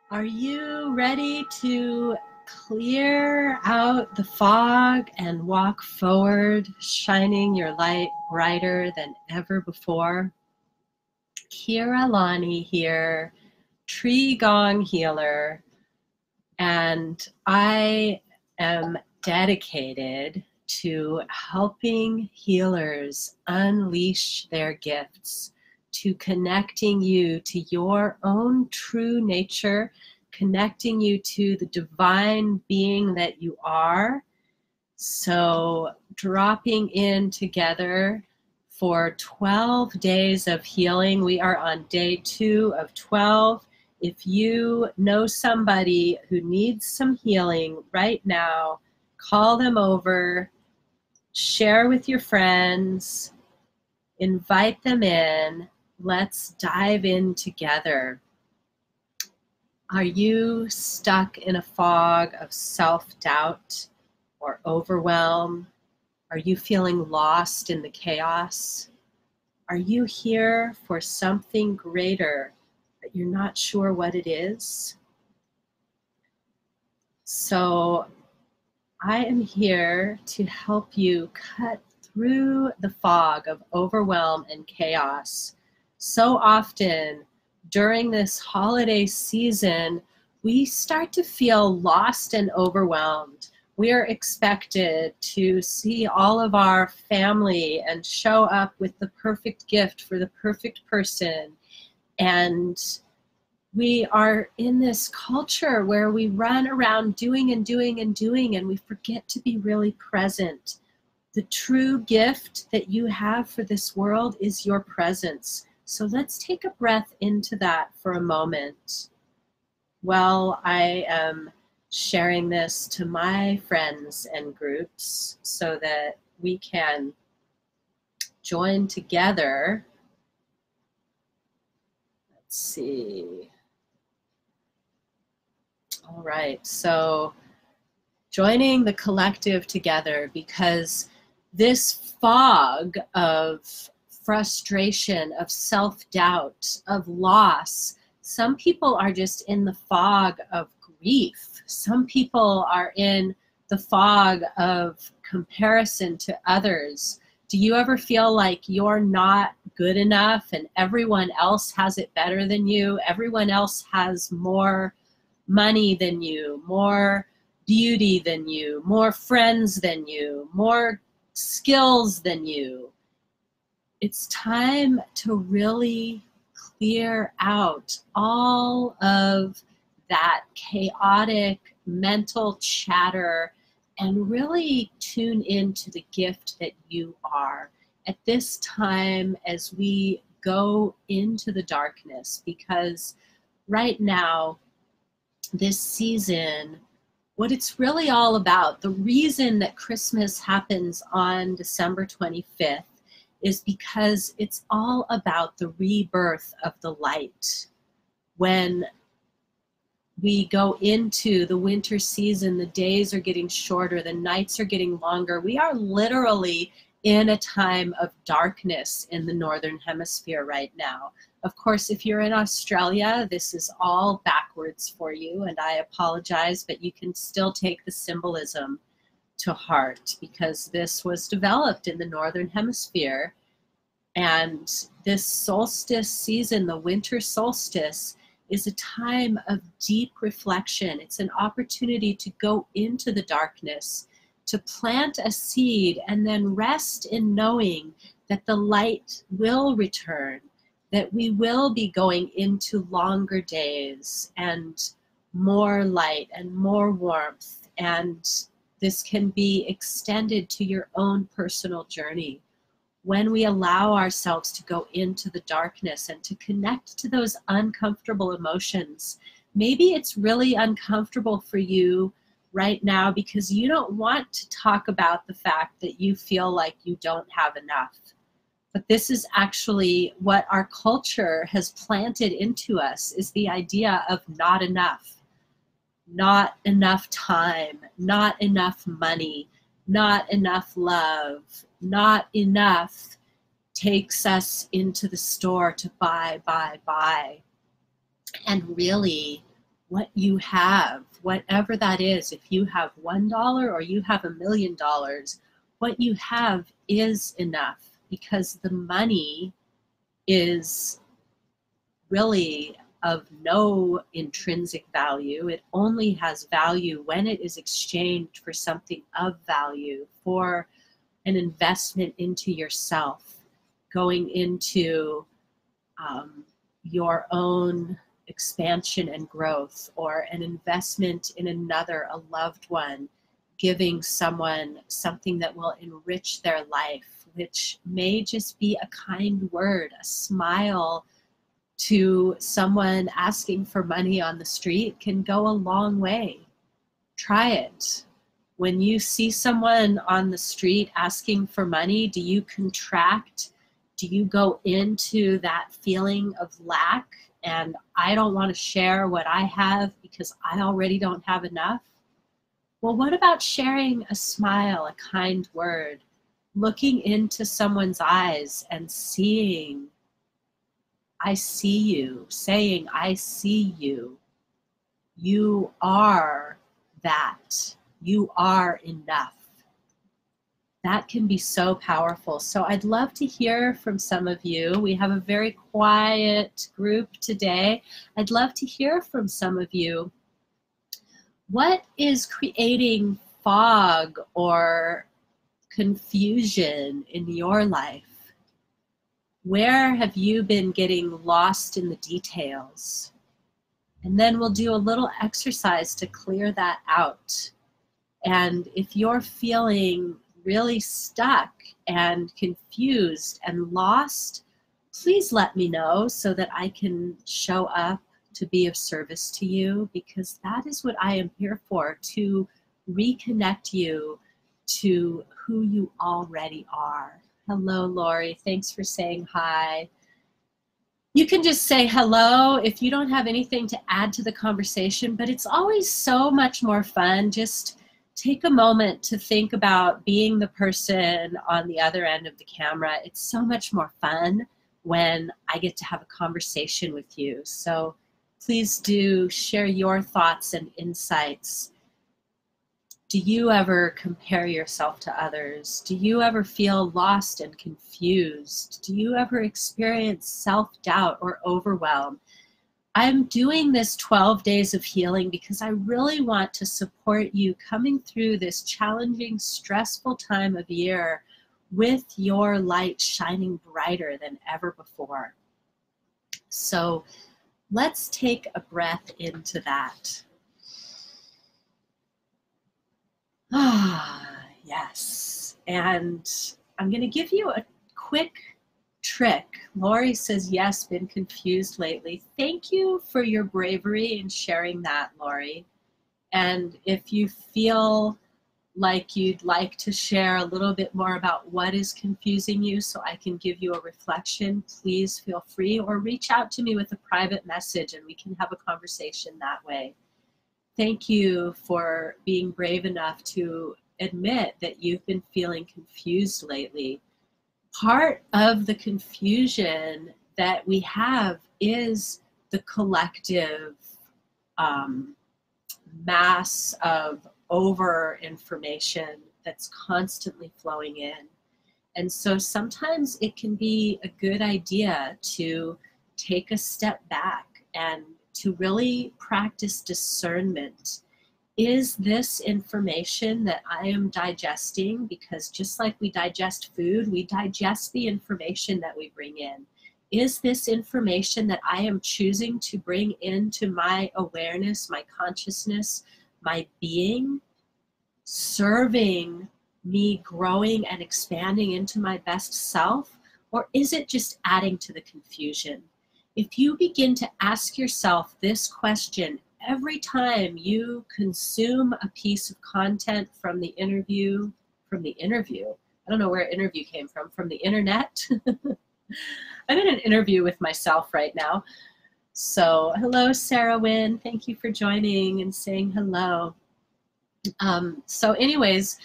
Are you ready to clear out the fog and walk forward, shining your light brighter than ever before? Kira Lani here, Tree Gong Healer, and I am dedicated to helping healers unleash their gifts, to connecting you to your own true nature, connecting you to the divine being that you are. So dropping in together for 12 days of healing. We are on day 2 of 12. If you know somebody who needs some healing right now, call them over, share with your friends, invite them in. Let's dive in together. Are you stuck in a fog of self-doubt or overwhelm? Are you feeling lost in the chaos? Are you here for something greater, but you're not sure what it is? So I am here to help you cut through the fog of overwhelm and chaos. So often during this holiday season, we start to feel lost and overwhelmed. We are expected to see all of our family and show up with the perfect gift for the perfect person. And we are in this culture where we run around doing and doing and doing, and we forget to be really present. The true gift that you have for this world is your presence. So let's take a breath into that for a moment. While I am sharing this to my friends and groups so that we can join together. Let's see. All right, so joining the collective together, because this fog of frustration, of self-doubt, of loss, some people are just in the fog of grief. Some people are in the fog of comparison to others. Do you ever feel like you're not good enough and everyone else has it better than you? Everyone else has more money than you, more beauty than you, more friends than you, more skills than you? It's time to really clear out all of that chaotic mental chatter and really tune into the gift that you are at this time as we go into the darkness. Because right now, this season, what it's really all about, the reason that Christmas happens on December 25th is because it's all about the rebirth of the light. When we go into the winter season, the days are getting shorter, the nights are getting longer. We are literally in a time of darkness in the Northern Hemisphere right now. Of course, if you're in Australia, this is all backwards for you, and I apologize, but you can still take the symbolism to heart because this was developed in the Northern Hemisphere. And this solstice season, the winter solstice, is a time of deep reflection. It's an opportunity to go into the darkness, to plant a seed, and then rest in knowing that the light will return, that we will be going into longer days and more light and more warmth. And this can be extended to your own personal journey. When we allow ourselves to go into the darkness and to connect to those uncomfortable emotions, maybe it's really uncomfortable for you right now because you don't want to talk about the fact that you feel like you don't have enough. But this is actually what our culture has planted into us, is the idea of not enough. Not enough time, not enough money, not enough love, not enough takes us into the store to buy. And really, what you have, whatever that is. If you have $1 or you have $1,000,000, what you have is enough, because the money is really of no intrinsic value. It only has value when it is exchanged for something of value, for an investment into yourself, going into your own expansion and growth, or an investment in another, a loved one, giving someone something that will enrich their life, which may just be a kind word, a smile to someone asking for money on the street can go a long way. Try it. When you see someone on the street asking for money, do you contract? Do you go into that feeling of lack and I don't want to share what I have because I already don't have enough? Well, what about sharing a smile, a kind word, looking into someone's eyes and seeing, I see you, saying, I see you. You are that. You are enough. That can be so powerful. So I'd love to hear from some of you. We have a very quiet group today. I'd love to hear from some of you. What is creating fog or confusion in your life? Where have you been getting lost in the details? And then we'll do a little exercise to clear that out. And if you're feeling really stuck and confused and lost, please let me know so that I can show up to be of service to you, because that is what I am here for, to reconnect you to who you already are. Hello, Lori. Thanks for saying hi. You can just say hello if you don't have anything to add to the conversation, but it's always so much more fun. Just take a moment to think about being the person on the other end of the camera. It's so much more fun when I get to have a conversation with you. So please do share your thoughts and insights. Do you ever compare yourself to others? Do you ever feel lost and confused? Do you ever experience self-doubt or overwhelm? I'm doing this 12 days of healing because I really want to support you coming through this challenging, stressful time of year with your light shining brighter than ever before. So let's take a breath into that. Ah, yes. And I'm going to give you a quick trick. Lori says, yes, been confused lately. Thank you for your bravery in sharing that, Lori. And if you feel like you'd like to share a little bit more about what is confusing you so I can give you a reflection, please feel free, or reach out to me with a private message and we can have a conversation that way. Thank you for being brave enough to admit that you've been feeling confused lately. Part of the confusion that we have is the collective mass of over information that's constantly flowing in. And so sometimes it can be a good idea to take a step back and to really practice discernment. Is this information that I am digesting? Because just like we digest food, we digest the information that we bring in. Is this information that I am choosing to bring into my awareness, my consciousness, my being, serving me growing and expanding into my best self? Or is it just adding to the confusion? If you begin to ask yourself this question every time you consume a piece of content from the interview, I don't know where interview came from the internet. I'm in an interview with myself right now. So hello, Sarah Wynn. Thank you for joining and saying hello. So anyways,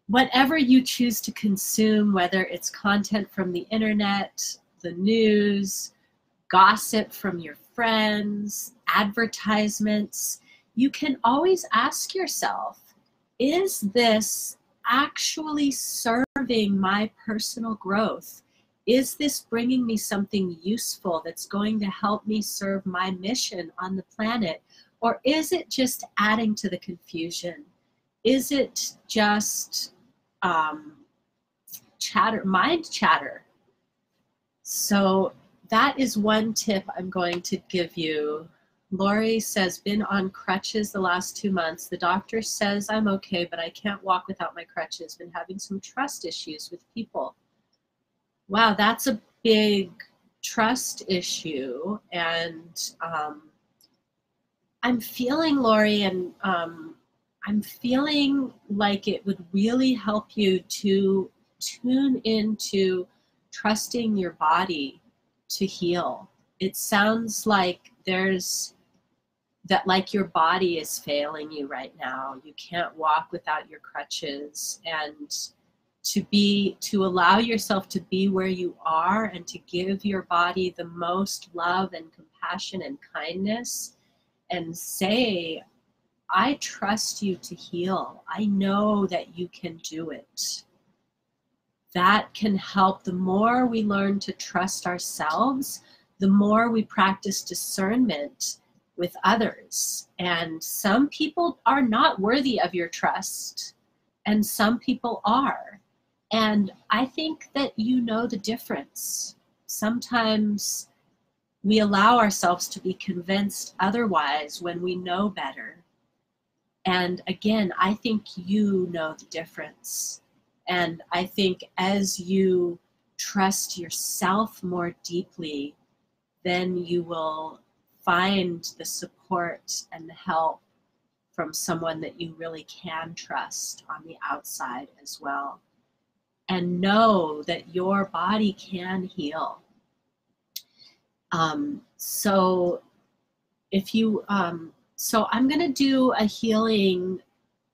whatever you choose to consume, whether it's content from the internet, the news, gossip from your friends, advertisements, you can always ask yourself, is this actually serving my personal growth? Is this bringing me something useful that's going to help me serve my mission on the planet? Or is it just adding to the confusion? Is it just mind chatter? So that is one tip I'm going to give you. Lori says, been on crutches the last 2 months. The doctor says I'm okay, but I can't walk without my crutches. Been having some trust issues with people. Wow, that's a big trust issue. And I'm feeling, Lori, and I'm feeling like it would really help you to tune into trusting your body to heal. It sounds like like your body is failing you right now. You can't walk without your crutches, and to allow yourself to be where you are and to give your body the most love and compassion and kindness and say, I trust you to heal. I know that you can do it. That can help. The more we learn to trust ourselves, the more we practice discernment with others. And some people are not worthy of your trust, and some people are. And I think that you know the difference. Sometimes we allow ourselves to be convinced otherwise when we know better. And again, I think you know the difference. And I think as you trust yourself more deeply, then you will find the support and the help from someone that you really can trust on the outside as well. And know that your body can heal. So I'm going to do a healing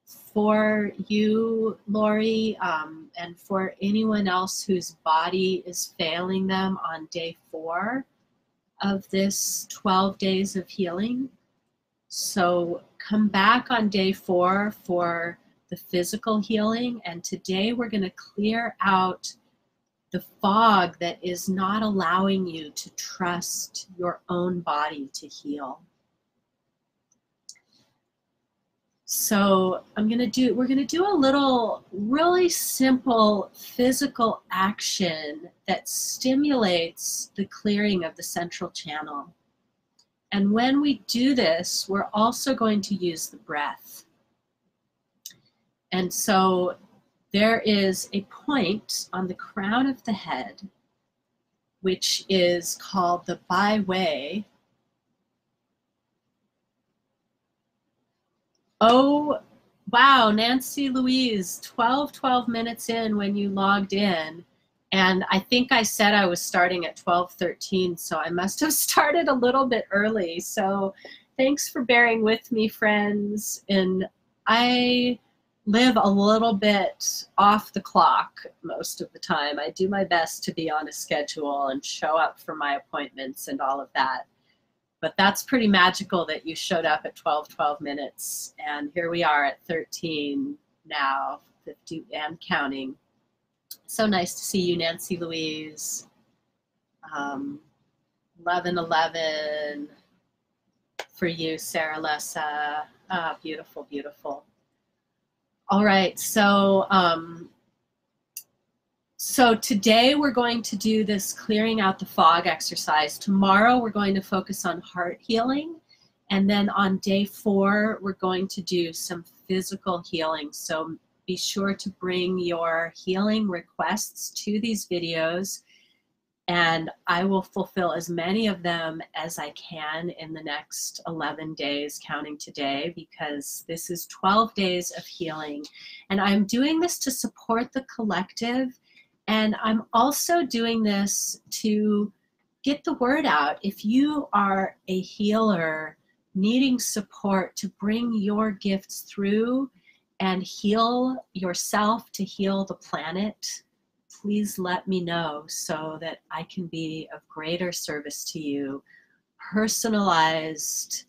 for you, Lori, and for anyone else whose body is failing them on day 4 of this 12 days of healing. So come back on day 4 for the physical healing, and today we're going to clear out the fog that is not allowing you to trust your own body to heal. So we're going to do a little really simple physical action that stimulates the clearing of the central channel. And when we do this, we're also going to use the breath. And so there is a point on the crown of the head, which is called the byway. Oh, wow, Nancy Louise, 12 minutes in when you logged in. And I think I said I was starting at 12:13, so I must have started a little bit early. So thanks for bearing with me, friends. And I live a little bit off the clock most of the time. I do my best to be on a schedule and show up for my appointments and all of that. But that's pretty magical that you showed up at 12 minutes. And here we are at 13 now, 50 and counting. So nice to see you, Nancy Louise. 11 for you, Sarah Lessa. Ah, beautiful, beautiful. All right, so today we're going to do this clearing out the fog exercise. Tomorrow we're going to focus on heart healing. And then on day 4, we're going to do some physical healing. So be sure to bring your healing requests to these videos, and I will fulfill as many of them as I can in the next 11 days, counting today, because this is 12 days of healing. And I'm doing this to support the collective, and I'm also doing this to get the word out. If you are a healer needing support to bring your gifts through and heal yourself, to heal the planet, please let me know so that I can be of greater service to you. Personalized,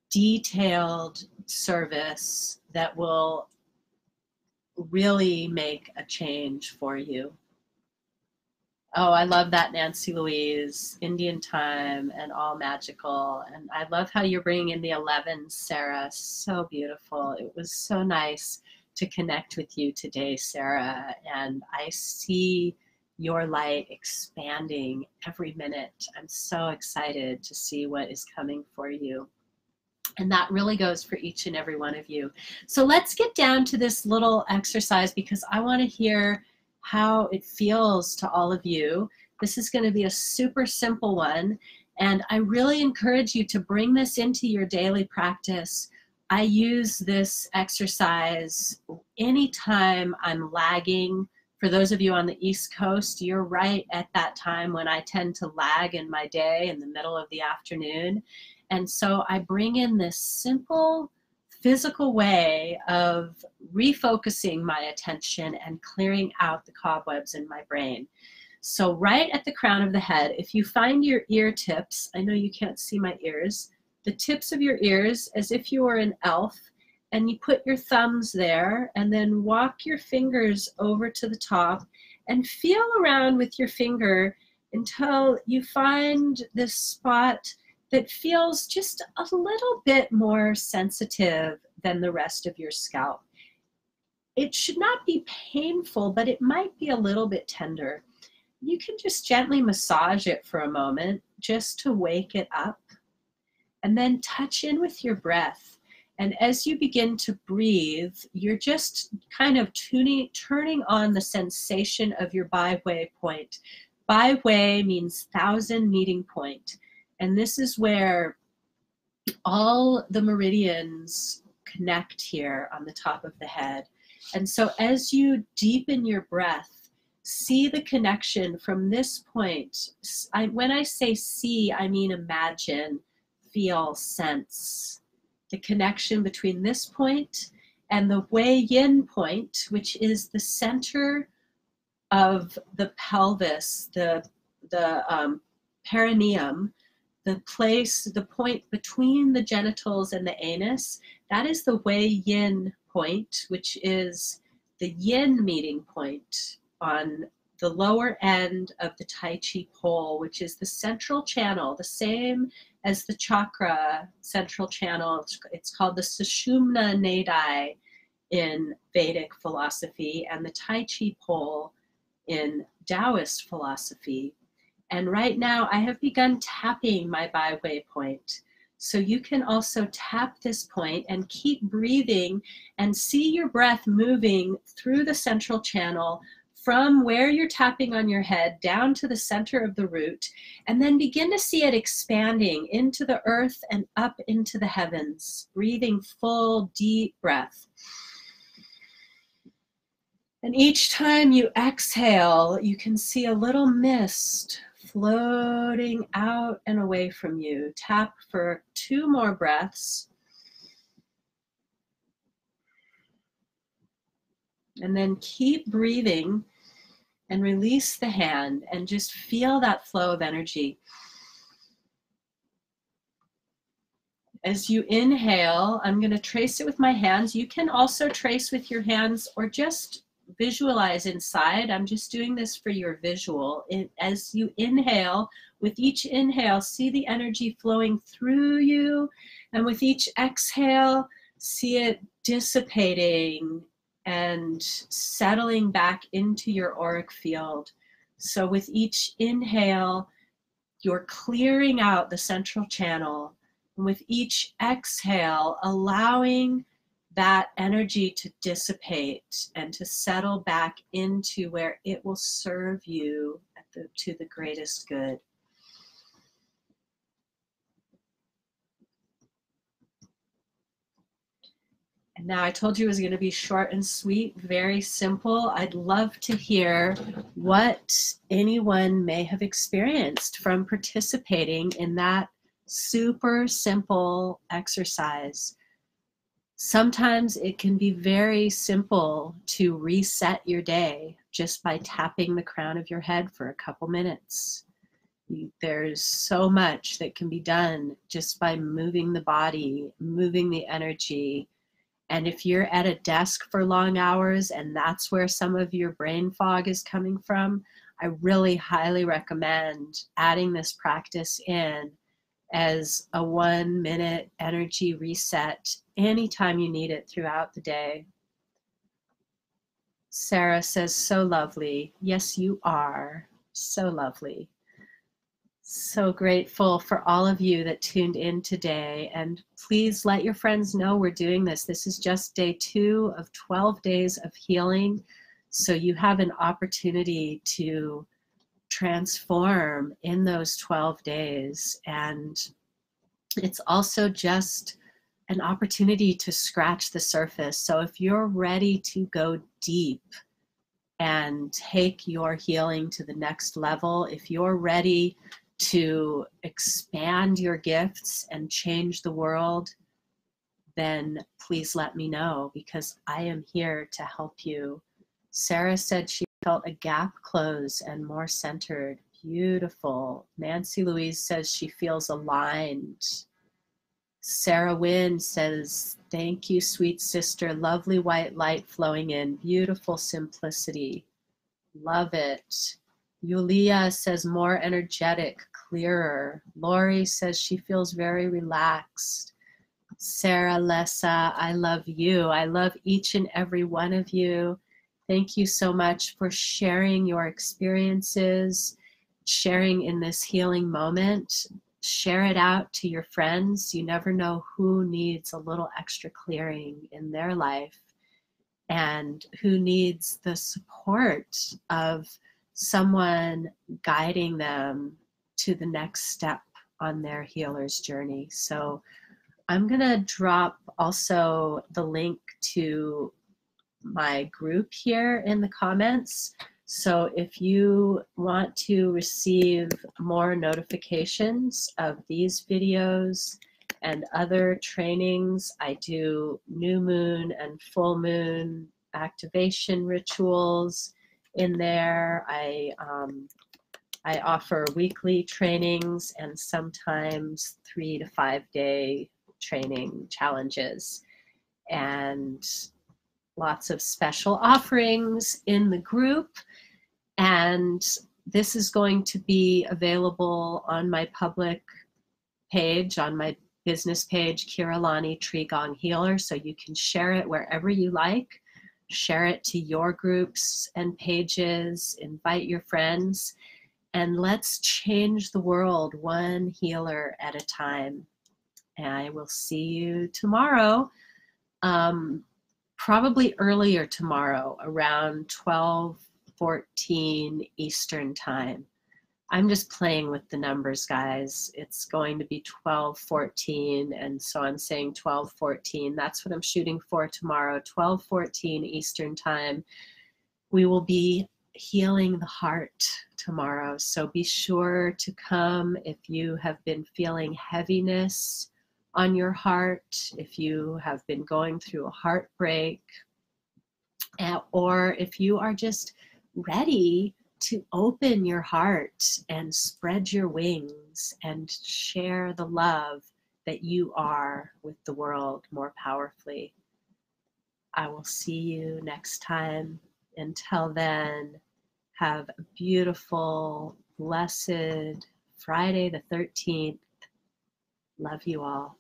detailed service that will really make a change for you. Oh, I love that, Nancy Louise. Indian time and all magical. And I love how you're bringing in the 11, Sarah. So beautiful. It was so nice to connect with you today, Sarah. And I see your light expanding every minute. I'm so excited to see what is coming for you. And that really goes for each and every one of you. So let's get down to this little exercise because I want to hear how it feels to all of you. This is going to be a super simple one. And I really encourage you to bring this into your daily practice. I use this exercise anytime I'm lagging. For those of you on the East Coast, you're right at that time when I tend to lag in my day in the middle of the afternoon. And so I bring in this simple physical way of refocusing my attention and clearing out the cobwebs in my brain. So right at the crown of the head, if you find your ear tips, I know you can't see my ears, the tips of your ears as if you were an elf, and you put your thumbs there and then walk your fingers over to the top and feel around with your finger until you find this spot that feels just a little bit more sensitive than the rest of your scalp. It should not be painful, but it might be a little bit tender. You can just gently massage it for a moment just to wake it up, and then touch in with your breath. And as you begin to breathe, you're just kind of turning on the sensation of your Bai-Hui point. Bai-Hui means 1,000 meeting point. And this is where all the meridians connect here on the top of the head. And so as you deepen your breath, see the connection from this point. When I say see, I mean imagine, feel, sense. The connection between this point and the Wei Yin point, which is the center of the pelvis, the perineum, the place, the point between the genitals and the anus. That is the Wei Yin point, which is the yin meeting point on the lower end of the Tai Chi pole, which is the central channel, the same as the chakra central channel. It's called the Sushumna Nadai in Vedic philosophy and the Tai Chi pole in Taoist philosophy. And right now I have begun tapping my Bai-Hui point. So you can also tap this point and keep breathing and see your breath moving through the central channel from where you're tapping on your head down to the center of the root, and then begin to see it expanding into the earth and up into the heavens, breathing full, deep breath. And each time you exhale, you can see a little mist floating out and away from you. Tap for 2 more breaths. And then keep breathing and release the hand and just feel that flow of energy. As you inhale, I'm going to trace it with my hands. You can also trace with your hands or just visualize inside. I'm just doing this for your visual. As you inhale, with each inhale, see the energy flowing through you. And with each exhale, see it dissipating and settling back into your auric field. So with each inhale, you're clearing out the central channel. And with each exhale, allowing that energy to dissipate and to settle back into where it will serve you to the greatest good. And now I told you it was going to be short and sweet, very simple. I'd love to hear what anyone may have experienced from participating in that super simple exercise. Sometimes it can be very simple to reset your day, just by tapping the crown of your head for a couple minutes. There's so much that can be done just by moving the body, moving the energy. And if you're at a desk for long hours and that's where some of your brain fog is coming from, I really highly recommend adding this practice in as a 1-minute energy reset anytime you need it throughout the day. Sarah says, so lovely. Yes, you are. So lovely. So grateful for all of you that tuned in today. And please let your friends know we're doing this. This is just day 2 of 12 days of healing. So you have an opportunity to transform in those 12 days. And it's also just an opportunity to scratch the surface. So if you're ready to go deep and take your healing to the next level, if you're ready to expand your gifts and change the world, then please let me know, because I am here to help you. Sarah said she felt a gap close and more centered. Beautiful. Nancy Louise says she feels aligned. Sarah Wynn says, thank you, sweet sister. Lovely white light flowing in. Beautiful simplicity. Love it. Yulia says more energetic, clearer. Lori says she feels very relaxed. Sarah Lessa, I love you. I love each and every one of you. Thank you so much for sharing your experiences, sharing in this healing moment. Share it out to your friends. You never know who needs a little extra clearing in their life and who needs the support of someone guiding them to the next step on their healer's journey. So I'm going to drop also the link to my group here in the comments. So if you want to receive more notifications of these videos and other trainings, I do new moon and full moon activation rituals in there. I offer weekly trainings and sometimes 3 to 5 day training challenges, and lots of special offerings in the group. And this is going to be available on my public page, on my business page, Kiralani Trigong Healer, so you can share it wherever you like. Share it to your groups and pages, invite your friends, and let's change the world one healer at a time. And I will see you tomorrow, probably earlier tomorrow, around 12:14 Eastern time. I'm just playing with the numbers, guys. It's going to be 12:14, and so I'm saying 12:14. That's what I'm shooting for tomorrow, 12:14 Eastern time. We will be healing the heart tomorrow, so be sure to come if you have been feeling heaviness on your heart, if you have been going through a heartbreak, or if you are just ready to open your heart and spread your wings and share the love that you are with the world more powerfully. I will see you next time. Until then, have a beautiful, blessed Friday the 13th. Love you all.